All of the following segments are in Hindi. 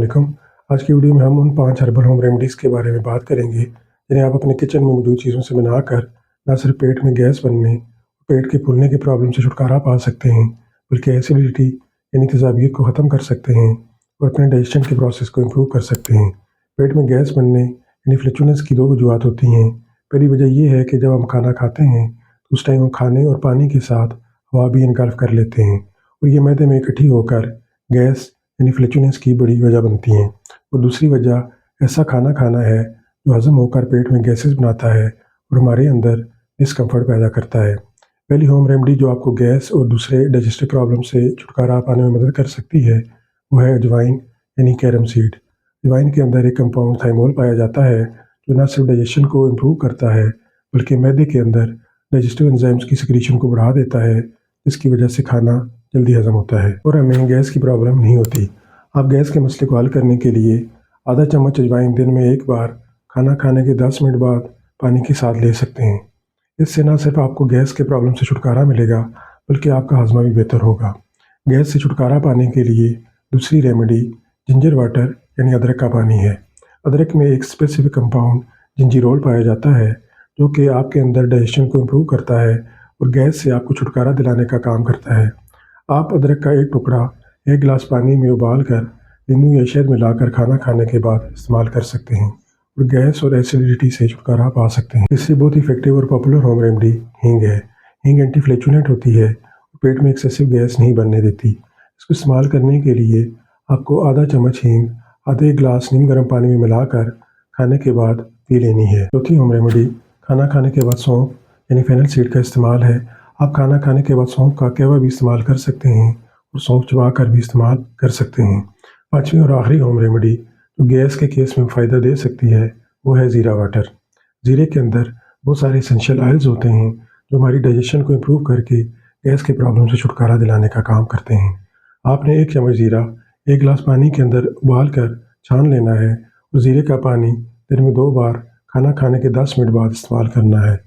वालेकुम। आज की वीडियो में हम उन 5 हर्बल होम रेमेडीज़ के बारे में बात करेंगे, जिन्हें आप अपने किचन में मौजूद चीज़ों से बनाकर न सिर्फ पेट में गैस बनने, पेट के फूलने की प्रॉब्लम से छुटकारा पा सकते हैं, बल्कि एसिडिटी यानी तेज़ाबियत को ख़त्म कर सकते हैं और अपने डाइजेशन के प्रोसेस को इम्प्रूव कर सकते हैं। पेट में गैस बनने यानी फ्लैचुलेंस की 2 वजूहत होती हैं। पहली वजह ये है कि जब हम खाना खाते हैं, तो उस टाइम हम खाने और पानी के साथ हवा भी इनगल्फ कर लेते हैं और ये मैदे में इकट्ठी होकर गैस यानी फ्लैचुलेंस की बड़ी वजह बनती हैं। और दूसरी वजह ऐसा खाना खाना है जो हज़म होकर पेट में गैसेस बनाता है और हमारे अंदर डिस्कम्फर्ट पैदा करता है। पहली होम रेमेडी जो आपको गैस और दूसरे डाइजेस्टिव प्रॉब्लम से छुटकारा पाने में मदद कर सकती है, वो है अजवाइन यानी कैरम सीड। अजवाइन के अंदर एक कंपाउंड थाइमोल पाया जाता है, जो न सिर्फ डाइजेशन को इम्प्रूव करता है, बल्कि मैदे के अंदर डाइजेस्टिव एंजाइम्स की सिक्रीशन को बढ़ा देता है, जिसकी वजह से खाना जल्दी हज़म होता है और हमें गैस की प्रॉब्लम नहीं होती। आप गैस के मसले को हल करने के लिए आधा चम्मच अजवाइन दिन में एक बार खाना खाने के 10 मिनट बाद पानी के साथ ले सकते हैं। इससे न सिर्फ आपको गैस के प्रॉब्लम से छुटकारा मिलेगा, बल्कि आपका हज़मा भी बेहतर होगा। गैस से छुटकारा पाने के लिए दूसरी रेमेडी जिंजर वाटर यानी अदरक का पानी है। अदरक में एक स्पेसिफिक कंपाउंड जिंजीरोल पाया जाता है, जो कि आपके अंदर डाइजेशन को इम्प्रूव करता है और गैस से आपको छुटकारा दिलाने का काम करता है। आप अदरक का एक टुकड़ा 1 गिलास पानी में उबाल कर नींबू या शहद मिलाकर खाना खाने के बाद इस्तेमाल कर सकते हैं और गैस और एसिडिटी से छुटकारा पा सकते हैं। इससे बहुत इफेक्टिव और पॉपुलर होम रेमेडी हींग है। हींग एंटी फ्लैचुलेंट होती है और पेट में एक्सेसिव गैस नहीं बनने देती। इसको इस्तेमाल करने के लिए आपको आधा चम्मच हींग आधे गिलास नीम गर्म पानी में मिलाकर खाने के बाद पी लेनी है। चौथी होम रेमेडी खाना खाने के बाद सौंफ यानी फेनल सीड का इस्तेमाल है। आप खाना खाने के बाद सौंफ का कहवा भी इस्तेमाल कर सकते हैं और सौंफ चबा कर भी इस्तेमाल कर सकते हैं। पाँचवीं और आखिरी होम रेमेडी जो गैस के केस में फ़ायदा दे सकती है, वो है ज़ीरा वाटर। ज़ीरे के अंदर बहुत सारे एसेंशियल ऑयल्स होते हैं, जो हमारी डाइजेशन को इम्प्रूव करके गैस के प्रॉब्लम से छुटकारा दिलाने का काम करते हैं। आपने 1 चम्मच ज़ीरा 1 गिलास पानी के अंदर उबाल कर छान लेना है और ज़ीरे का पानी दिन में 2 बार खाना खाने के 10 मिनट बाद इस्तेमाल करना है।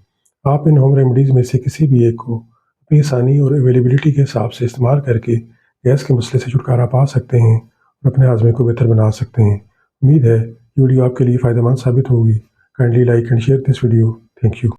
आप इन होम रेमेडीज़ में से किसी भी एक को अपनी आसानी और अवेलेबिलिटी के हिसाब से इस्तेमाल करके गैस के मसले से छुटकारा पा सकते हैं और अपने हाज़मे को बेहतर बना सकते हैं। उम्मीद है ये वीडियो आपके लिए फ़ायदेमंद साबित होगी। Kindly like and share this video. Thank you.